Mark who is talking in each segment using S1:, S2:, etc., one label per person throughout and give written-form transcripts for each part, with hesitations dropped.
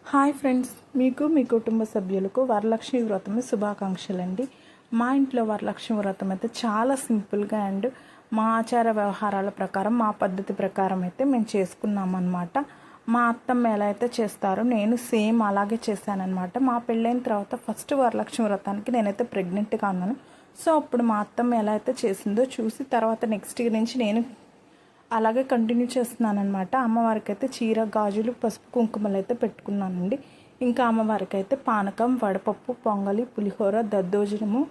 S1: Hi friends, మీకు మీ కుటుంబ సభ్యులకు వరలక్ష్మి వ్రతం శుభాకాంక్షలండి. మా ఇంట్లో వరలక్ష్మి వ్రతం అయితే చాలా సింపుల్గా అండ్ మా ఆచార వ్యవహారాల ప్రకారం మా పద్ధతి ప్రకారం అయితే మేము చేసుకున్నామన్నమాట. మా అత్తమ్మ ఎలా అయితే చేస్తారో నేను సేమ్ అలాగే చేశానన్నమాట. మా పెళ్ళైన తర్వాత ఫస్ట్ వరలక్ష్మి వ్రతానికి నేనైతే ప్రెగ్నెంట్గా ఉన్నాను. సో అప్పుడు మా అత్తమ్మ ఎలా అయితే చేసిందో చూసి తర్వాత నెక్స్ట్ ఇయర్ నుంచి నేను అలాగే కంటిన్యూ చేస్తున్నాను అనమాట. అమ్మవారికి అయితే చీర, గాజులు, పసుపు, కుంకుమలు అయితే పెట్టుకున్నానండి. ఇంకా అమ్మవారికి అయితే పానకం, వడపప్పు, పొంగలి, పులిహోర, దద్దోజనము,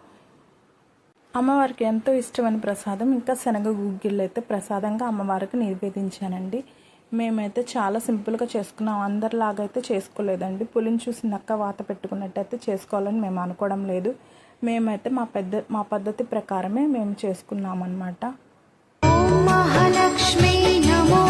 S1: అమ్మవారికి ఎంతో ఇష్టమైన ప్రసాదం, ఇంకా శనగ గుగ్గిళ్ళు అయితే ప్రసాదంగా అమ్మవారికి నివేదించానండి. మేమైతే చాలా సింపుల్గా చేసుకున్నాం. అందరిలాగైతే చేసుకోలేదండి. పులిని చూసి నక్క వాత పెట్టుకున్నట్టయితే చేసుకోవాలని మేము అనుకోవడం లేదు. మేమైతే మా పద్ధతి ప్రకారమే మేము చేసుకున్నామన్నమాట.
S2: महालक्ष्मी नमो